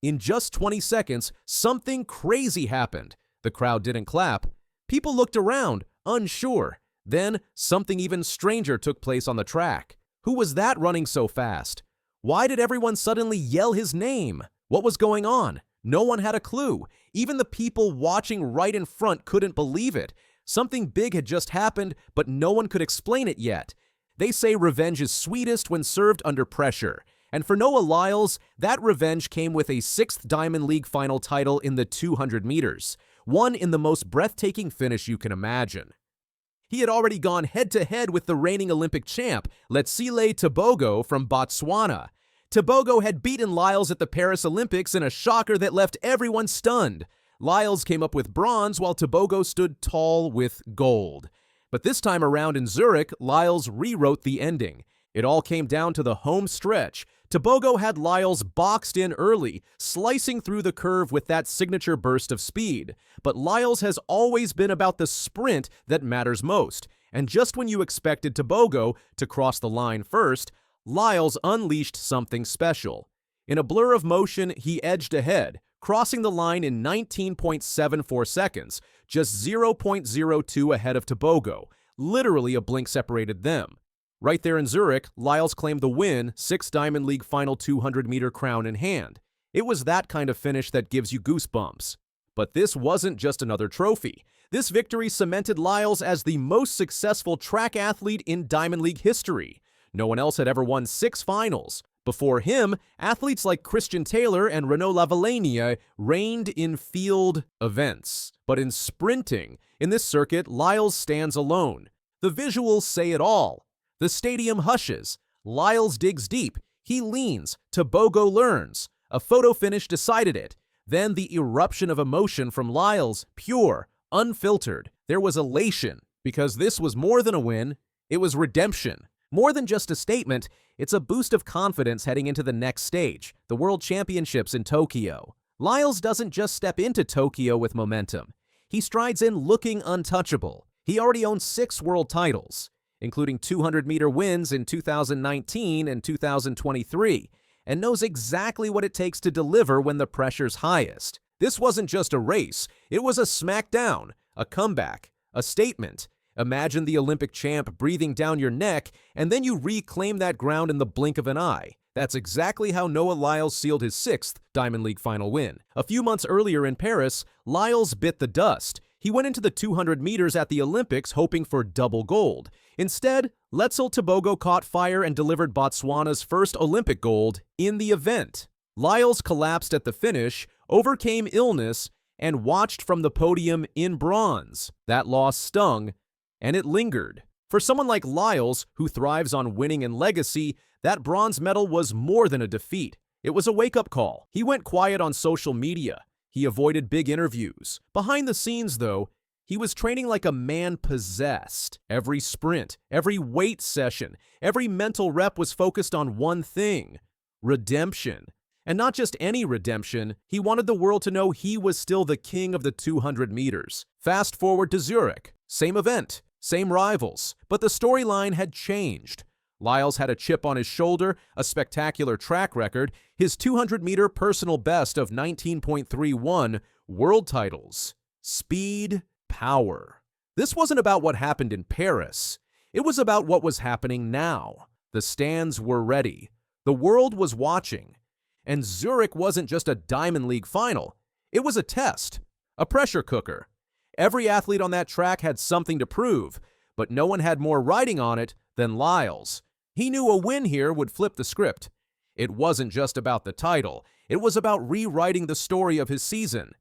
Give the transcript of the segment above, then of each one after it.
In just 20 seconds, something crazy happened. The crowd didn't clap. People looked around, unsure. Then, something even stranger took place on the track. Who was that running so fast? Why did everyone suddenly yell his name? What was going on? No one had a clue. Even the people watching right in front couldn't believe it. Something big had just happened, but no one could explain it yet. They say revenge is sweetest when served under pressure. And for Noah Lyles, that revenge came with a sixth Diamond League final title in the 200 meters, one in the most breathtaking finish you can imagine. He had already gone head-to-head with the reigning Olympic champ, Letsile Tebogo from Botswana. Tebogo had beaten Lyles at the Paris Olympics in a shocker that left everyone stunned. Lyles came up with bronze while Tebogo stood tall with gold. But this time around in Zurich, Lyles rewrote the ending. It all came down to the home stretch. Tebogo had Lyles boxed in early, slicing through the curve with that signature burst of speed. But Lyles has always been about the sprint that matters most. And just when you expected Tebogo to cross the line first, Lyles unleashed something special. In a blur of motion, he edged ahead, crossing the line in 19.74 seconds, just 0.02 ahead of Tebogo. Literally a blink separated them. Right there in Zurich, Lyles claimed the win, sixth Diamond League final 200-meter crown in hand. It was that kind of finish that gives you goosebumps. But this wasn't just another trophy. This victory cemented Lyles as the most successful track athlete in Diamond League history. No one else had ever won 6 finals. Before him, athletes like Christian Taylor and Renaud Lavillenie reigned in field events. But in sprinting, in this circuit, Lyles stands alone. The visuals say it all. The stadium hushes. Lyles digs deep. He leans. Tebogo learns. A photo finish decided it. Then the eruption of emotion from Lyles, pure, unfiltered. There was elation, because this was more than a win. It was redemption. More than just a statement, it's a boost of confidence heading into the next stage, the World Championships in Tokyo. Lyles doesn't just step into Tokyo with momentum. He strides in looking untouchable. He already owns 6 world titles, including 200-meter wins in 2019 and 2023, and knows exactly what it takes to deliver when the pressure's highest. This wasn't just a race, it was a smackdown, a comeback, a statement. Imagine the Olympic champ breathing down your neck, and then you reclaim that ground in the blink of an eye. That's exactly how Noah Lyles sealed his 6th Diamond League final win. A few months earlier in Paris, Lyles bit the dust. He went into the 200 meters at the Olympics hoping for double gold. Instead, Letsile Tebogo caught fire and delivered Botswana's first Olympic gold in the event. Lyles collapsed at the finish, overcame illness, and watched from the podium in bronze. That loss stung, and it lingered. For someone like Lyles, who thrives on winning and legacy, that bronze medal was more than a defeat. It was a wake-up call. He went quiet on social media. He avoided big interviews. Behind the scenes, though, he was training like a man possessed. Every sprint, every weight session, every mental rep was focused on one thing: redemption. And not just any redemption, he wanted the world to know he was still the king of the 200 meters. Fast forward to Zurich. Same event, same rivals, but the storyline had changed. Lyles had a chip on his shoulder, a spectacular track record, his 200-meter personal best of 19.31, world titles. Speed, power. This wasn't about what happened in Paris. It was about what was happening now. The stands were ready. The world was watching. And Zurich wasn't just a Diamond League final. It was a test, a pressure cooker. Every athlete on that track had something to prove, but no one had more riding on it than Lyles. He knew a win here would flip the script. It wasn't just about the title. It was about rewriting the story of his season.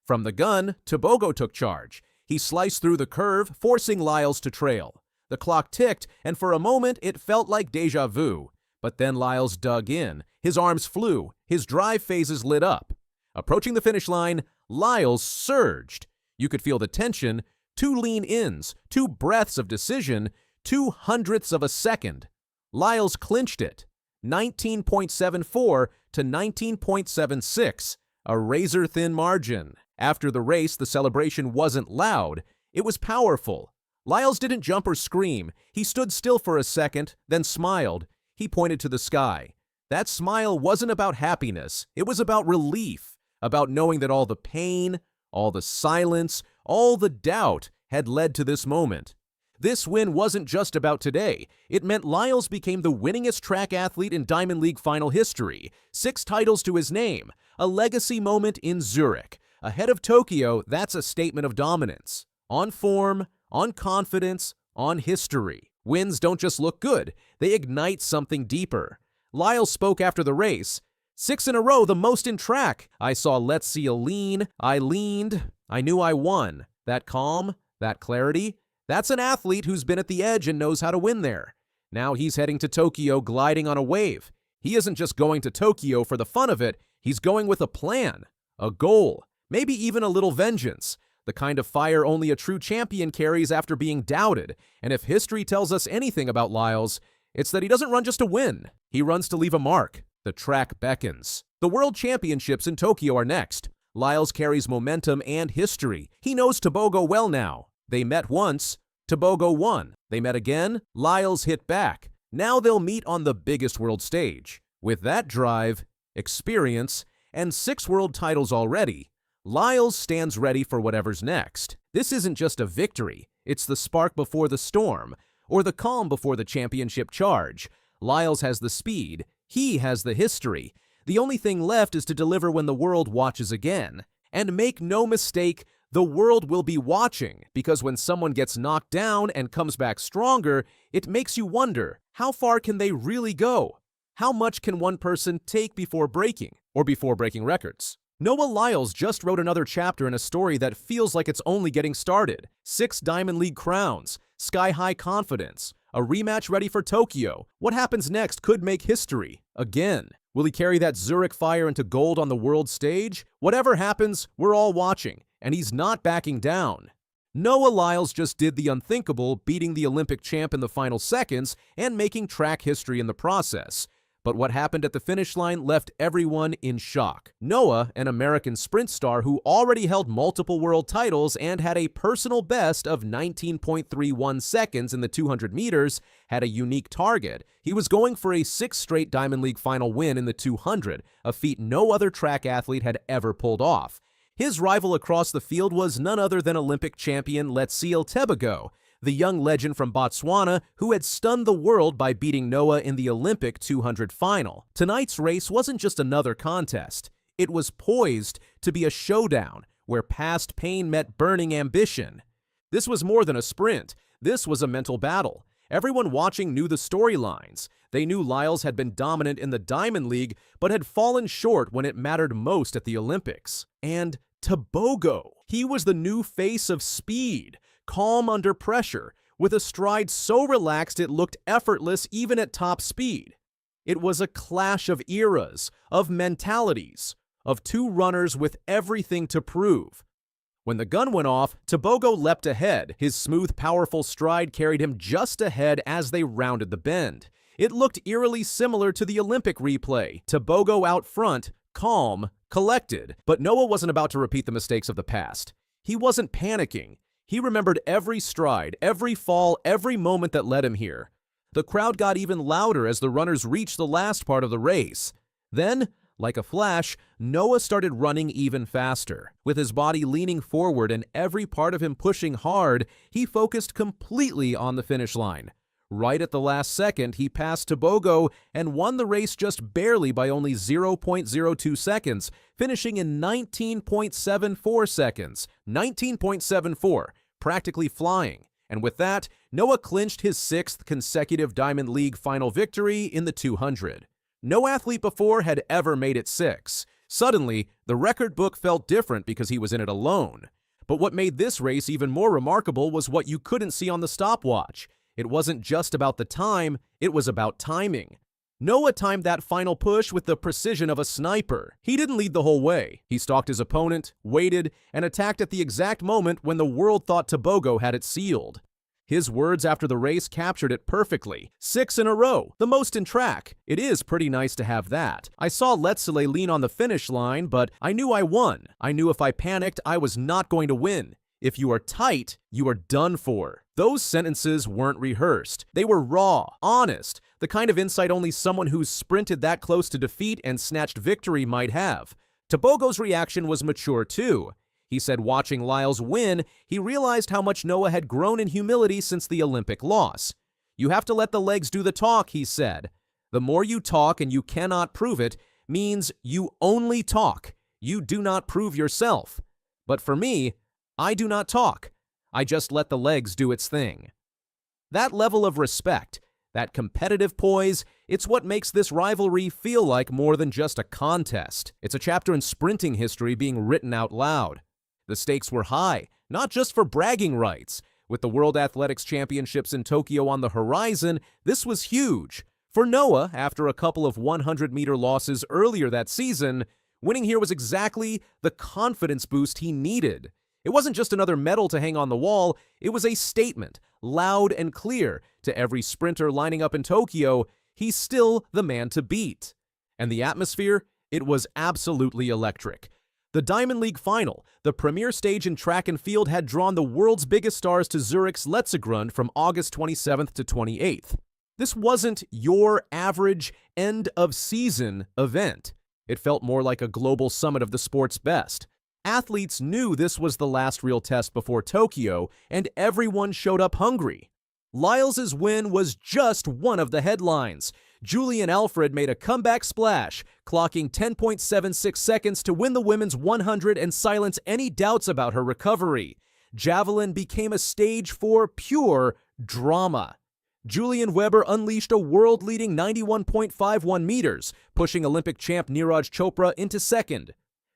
From the gun, Tebogo took charge. He sliced through the curve, forcing Lyles to trail. The clock ticked, and for a moment it felt like déjà vu. But then Lyles dug in. His arms flew. His drive phases lit up. Approaching the finish line, Lyles surged. You could feel the tension, 2 lean ins, 2 breaths of decision, 0.02 of a second. Lyles clinched it, 19.74 to 19.76, a razor-thin margin. After the race, the celebration wasn't loud. It was powerful. Lyles didn't jump or scream. He stood still for a second, then smiled. He pointed to the sky. That smile wasn't about happiness, it was about relief, about knowing that all the pain, all the silence, all the doubt had led to this moment. This win wasn't just about today. It meant Lyles became the winningest track athlete in Diamond League final history, 6 titles to his name, a legacy moment in Zurich. Ahead of Tokyo, that's a statement of dominance. On form, on confidence, on history. Wins don't just look good, they ignite something deeper. Lyles spoke after the race. 6 in a row, the most in track. I saw Letsile lean, I leaned, I knew I won. That calm, that clarity, that's an athlete who's been at the edge and knows how to win there. Now he's heading to Tokyo gliding on a wave. He isn't just going to Tokyo for the fun of it, he's going with a plan, a goal, maybe even a little vengeance. The kind of fire only a true champion carries after being doubted. And if history tells us anything about Lyles, it's that he doesn't run just to win. He runs to leave a mark. The track beckons. The World Championships in Tokyo are next. Lyles carries momentum and history. He knows Tebogo well now. They met once. Tebogo won. They met again. Lyles hit back. Now they'll meet on the biggest world stage. With that drive, experience, and 6 world titles already, Lyles stands ready for whatever's next. This isn't just a victory. It's the spark before the storm, or the calm before the championship charge. Lyles has the speed. He has the history. The only thing left is to deliver when the world watches again. And make no mistake, the world will be watching, because when someone gets knocked down and comes back stronger, it makes you wonder, how far can they really go? How much can one person take before breaking, or before breaking records? Noah Lyles just wrote another chapter in a story that feels like it's only getting started. 6 Diamond League crowns, sky-high confidence, a rematch ready for Tokyo. What happens next could make history. Again. Will he carry that Zurich fire into gold on the world stage? Whatever happens, we're all watching, and he's not backing down. Noah Lyles just did the unthinkable, beating the Olympic champ in the final seconds and making track history in the process. But what happened at the finish line left everyone in shock. Noah, an American sprint star who already held multiple world titles and had a personal best of 19.31 seconds in the 200 meters, had a unique target. He was going for a 6th straight Diamond League final win in the 200, a feat no other track athlete had ever pulled off. His rival across the field was none other than Olympic champion Letsile Tebogo, the young legend from Botswana who had stunned the world by beating Noah in the Olympic 200 final. Tonight's race wasn't just another contest. It was poised to be a showdown where past pain met burning ambition. This was more than a sprint. This was a mental battle. Everyone watching knew the storylines. They knew Lyles had been dominant in the Diamond League, but had fallen short when it mattered most at the Olympics. And Tebogo, he was the new face of speed. Calm under pressure, with a stride so relaxed it looked effortless even at top speed. It was a clash of eras, of mentalities, of 2 runners with everything to prove. When the gun went off, Tebogo leapt ahead. His smooth, powerful stride carried him just ahead as they rounded the bend. It looked eerily similar to the Olympic replay. Tebogo out front, calm, collected. But Noah wasn't about to repeat the mistakes of the past. He wasn't panicking. He remembered every stride, every fall, every moment that led him here. The crowd got even louder as the runners reached the last part of the race. Then, like a flash, Noah started running even faster. With his body leaning forward and every part of him pushing hard, he focused completely on the finish line. Right at the last second, he passed Tebogo and won the race just barely by only 0.02 seconds, finishing in 19.74 seconds. 19.74, practically flying. And with that, Noah clinched his 6th consecutive Diamond League final victory in the 200. No athlete before had ever made it 6. Suddenly, the record book felt different because he was in it alone. But what made this race even more remarkable was what you couldn't see on the stopwatch. It wasn't just about the time, it was about timing. Noah timed that final push with the precision of a sniper. He didn't lead the whole way. He stalked his opponent, waited, and attacked at the exact moment when the world thought Tebogo had it sealed. His words after the race captured it perfectly. 6 in a row, the most in track. It is pretty nice to have that. I saw Letsile lean on the finish line, but I knew I won. I knew if I panicked, I was not going to win. If you are tight, you are done for. Those sentences weren't rehearsed. They were raw, honest, the kind of insight only someone who's sprinted that close to defeat and snatched victory might have. Tebogo's reaction was mature too. He said watching Lyles win, he realized how much Noah had grown in humility since the Olympic loss. You have to let the legs do the talk, he said. The more you talk and you cannot prove it means you only talk. You do not prove yourself. But for me, I do not talk. I just let the legs do its thing. That level of respect, that competitive poise, it's what makes this rivalry feel like more than just a contest. It's a chapter in sprinting history being written out loud. The stakes were high, not just for bragging rights. With the World Athletics Championships in Tokyo on the horizon, this was huge. For Noah, after a couple of 100-meter losses earlier that season, winning here was exactly the confidence boost he needed. It wasn't just another medal to hang on the wall, it was a statement, loud and clear, to every sprinter lining up in Tokyo, he's still the man to beat. And the atmosphere? It was absolutely electric. The Diamond League final, the premier stage in track and field, had drawn the world's biggest stars to Zurich's Letsile from August 27th to 28th. This wasn't your average end-of-season event. It felt more like a global summit of the sport's best. Athletes knew this was the last real test before Tokyo, and everyone showed up hungry. Lyles' win was just one of the headlines. Julian Alfred made a comeback splash, clocking 10.76 seconds to win the women's 100 and silence any doubts about her recovery. Javelin became a stage for pure drama. Julian Weber unleashed a world-leading 91.51 meters, pushing Olympic champ Neeraj Chopra into second.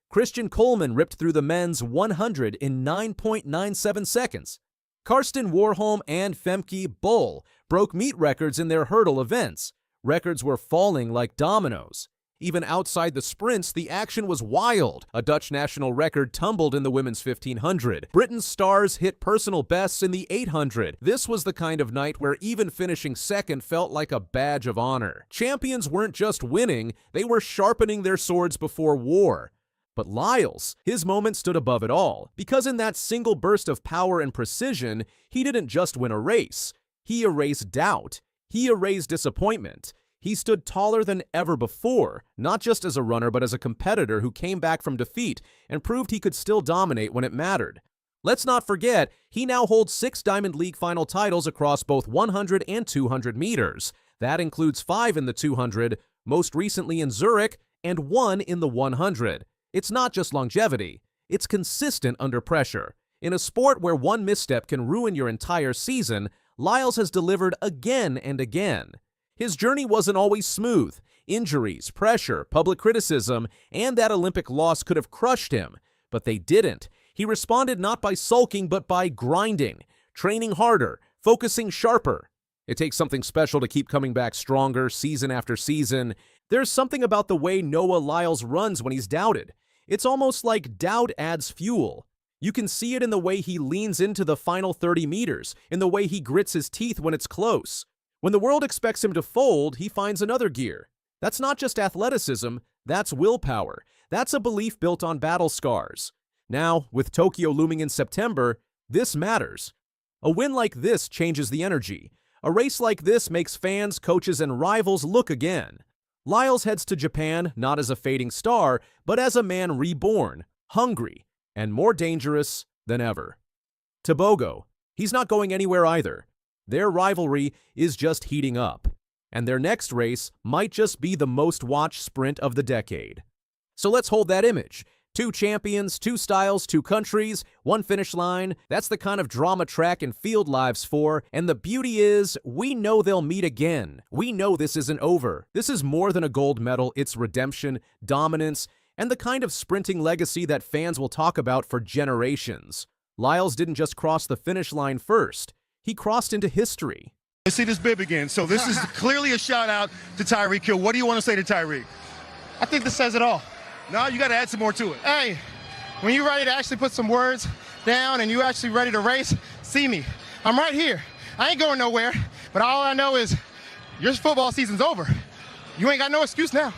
Christian Coleman ripped through the men's 100 in 9.97 seconds. Karsten Warholm and Femke Bol broke meet records in their hurdle events. Records were falling like dominoes. Even outside the sprints, the action was wild. A Dutch national record tumbled in the women's 1500. Britain's stars hit personal bests in the 800. This was the kind of night where even finishing second felt like a badge of honor. Champions weren't just winning, they were sharpening their swords before war. But Lyles, his moment stood above it all, because in that single burst of power and precision, he didn't just win a race. He erased doubt. He erased disappointment. He stood taller than ever before, not just as a runner but as a competitor who came back from defeat and proved he could still dominate when it mattered. Let's not forget, he now holds 6 Diamond League final titles across both 100 and 200 meters. That includes 5 in the 200, most recently in Zurich, and 1 in the 100. It's not just longevity, it's consistent under pressure. In a sport where one misstep can ruin your entire season, Lyles has delivered again and again. His journey wasn't always smooth. Injuries, pressure, public criticism, and that Olympic loss could have crushed him, but they didn't. He responded not by sulking, but by grinding, training harder, focusing sharper. It takes something special to keep coming back stronger season after season. There's something about the way Noah Lyles runs when he's doubted. It's almost like doubt adds fuel. You can see it in the way he leans into the final 30 meters, in the way he grits his teeth when it's close. When the world expects him to fold, he finds another gear. That's not just athleticism, that's willpower. That's a belief built on battle scars. Now, with Tokyo looming in September, this matters. A win like this changes the energy. A race like this makes fans, coaches, and rivals look again. Lyles heads to Japan not as a fading star, but as a man reborn, hungry, and more dangerous than ever. Tebogo, he's not going anywhere either. Their rivalry is just heating up, and their next race might just be the most watched sprint of the decade. So let's hold that image. 2 champions, 2 styles, 2 countries, 1 finish line. That's the kind of drama track and field lives for, and the beauty is, we know they'll meet again. We know this isn't over. This is more than a gold medal, it's redemption, dominance, and the kind of sprinting legacy that fans will talk about for generations. Lyles didn't just cross the finish line first. He crossed into history. I see this bib again, so this is clearly a shout out to Tyreek Hill. What do you want to say to Tyreek? I think this says it all. No, you got to add some more to it. Hey, when you're ready to actually put some words down and you're actually ready to race, see me. I'm right here. I ain't going nowhere, but all I know is your football season's over. You ain't got no excuse now.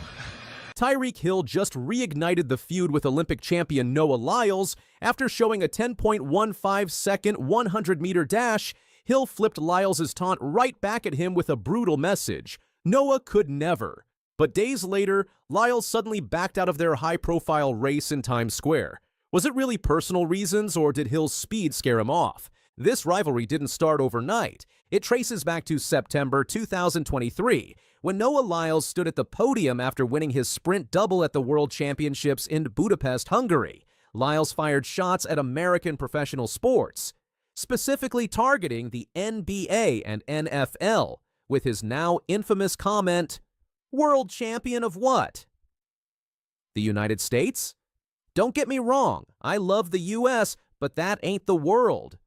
Tyreek Hill just reignited the feud with Olympic champion Noah Lyles. After showing a 10.15-second 100-meter dash, Hill flipped Lyles' taunt right back at him with a brutal message: Noah could never. But days later, Lyles suddenly backed out of their high-profile race in Times Square. Was it really personal reasons, or did Hill's speed scare him off? This rivalry didn't start overnight. It traces back to September 2023, when Noah Lyles stood at the podium after winning his sprint double at the World Championships in Budapest, Hungary. Lyles fired shots at American professional sports, specifically targeting the NBA and NFL, with his now infamous comment, "World champion of what? The United States? Don't get me wrong, I love the US, but that ain't the world."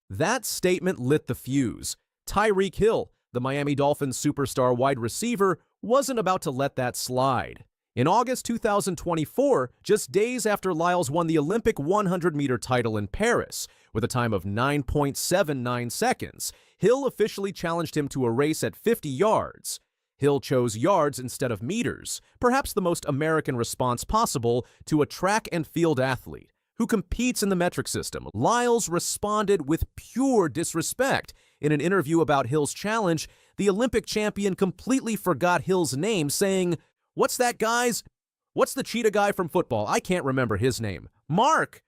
That statement lit the fuse. Tyreek Hill, the Miami Dolphins superstar wide receiver, wasn't about to let that slide. In August 2024, just days after Lyles won the Olympic 100-meter title in Paris, with a time of 9.79 seconds, Hill officially challenged him to a race at 50 yards. Hill chose yards instead of meters, perhaps the most American response possible to a track and field athlete who competes in the metric system. Lyles responded with pure disrespect. In an interview about Hill's challenge, the Olympic champion completely forgot Hill's name, saying, "What's that guy's? What's the cheetah guy from football? I can't remember his name. Mark!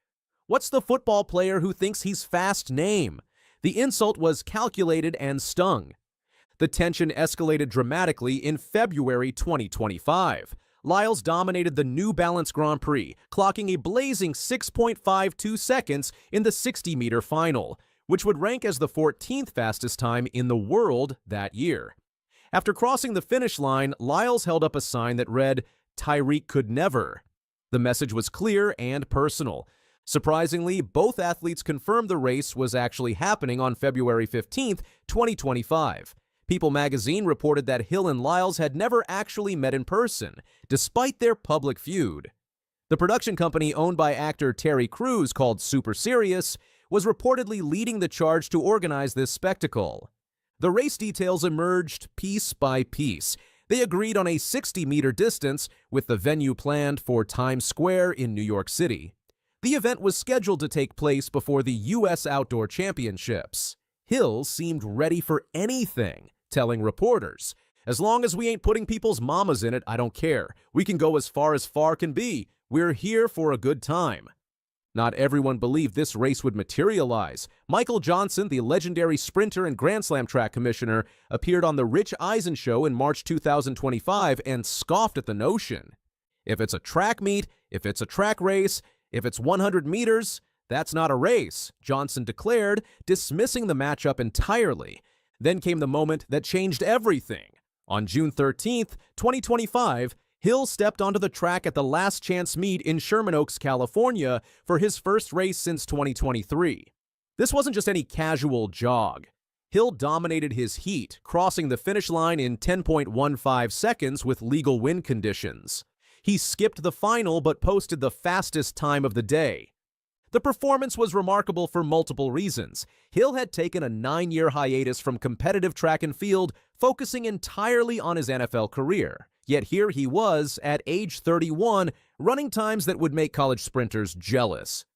What's the football player who thinks he's fast name?" The insult was calculated and stung. The tension escalated dramatically in February 2025. Lyles dominated the New Balance Grand Prix, clocking a blazing 6.52 seconds in the 60-meter final, which would rank as the 14th fastest time in the world that year. After crossing the finish line, Lyles held up a sign that read, "Tyreek could never." The message was clear and personal. Surprisingly, both athletes confirmed the race was actually happening on February 15, 2025. People magazine reported that Hill and Lyles had never actually met in person, despite their public feud. The production company owned by actor Terry Crews, called Super Serious, was reportedly leading the charge to organize this spectacle. The race details emerged piece by piece. They agreed on a 60-meter distance, with the venue planned for Times Square in New York City. The event was scheduled to take place before the U.S. Outdoor Championships. Hill seemed ready for anything, telling reporters, "As long as we ain't putting people's mamas in it, I don't care. We can go as far can be. We're here for a good time." Not everyone believed this race would materialize. Michael Johnson, the legendary sprinter and Grand Slam track commissioner, appeared on The Rich Eisen Show in March 2025 and scoffed at the notion. If it's a track meet, if it's a track race, if it's 100 meters, that's not a race, Johnson declared, dismissing the matchup entirely. Then came the moment that changed everything. On June 13, 2025, Hill stepped onto the track at the Last Chance meet in Sherman Oaks, California, for his first race since 2023. This wasn't just any casual jog. Hill dominated his heat, crossing the finish line in 10.15 seconds with legal wind conditions. He skipped the final but posted the fastest time of the day. The performance was remarkable for multiple reasons. Hill had taken a 9-year hiatus from competitive track and field, focusing entirely on his NFL career. Yet here he was, at age 31, running times that would make college sprinters jealous.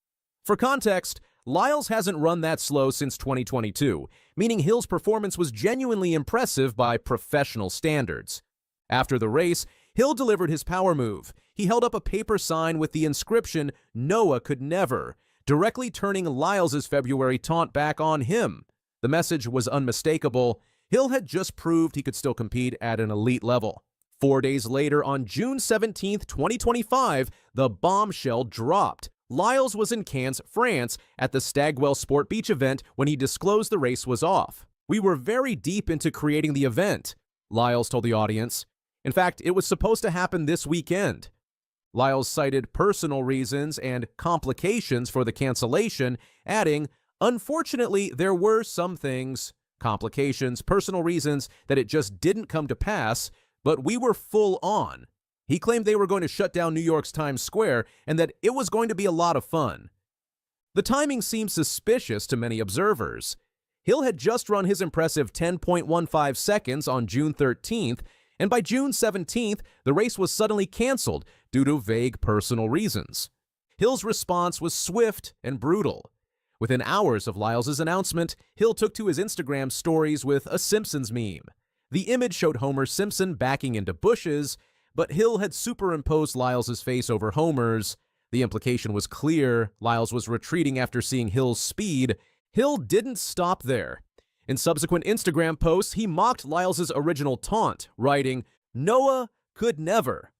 For context, Lyles hasn't run that slow since 2022, meaning Hill's performance was genuinely impressive by professional standards. After the race, Hill delivered his power move. He held up a paper sign with the inscription, "Noah could never," directly turning Lyles' February taunt back on him. The message was unmistakable. Hill had just proved he could still compete at an elite level. 4 days later, on June 17, 2025, the bombshell dropped. Lyles was in Cannes, France, at the Stagwell Sport Beach event when he disclosed the race was off. "We were very deep into creating the event," Lyles told the audience. "In fact, it was supposed to happen this weekend." Lyles cited personal reasons and complications for the cancellation, adding, "Unfortunately, there were some things, complications, personal reasons, that it just didn't come to pass, but we were full on." He claimed they were going to shut down New York's Times Square and that it was going to be a lot of fun. The timing seemed suspicious to many observers. Hill had just run his impressive 10.15 seconds on June 13th, And by June 17th, the race was suddenly canceled due to vague personal reasons. Hill's response was swift and brutal. Within hours of Lyles' announcement, Hill took to his Instagram stories with a Simpsons meme. The image showed Homer Simpson backing into bushes, but Hill had superimposed Lyles' face over Homer's. The implication was clear. Lyles was retreating after seeing Hill's speed. Hill didn't stop there. In subsequent Instagram posts, he mocked Lyles' original taunt, writing, "Noah could never."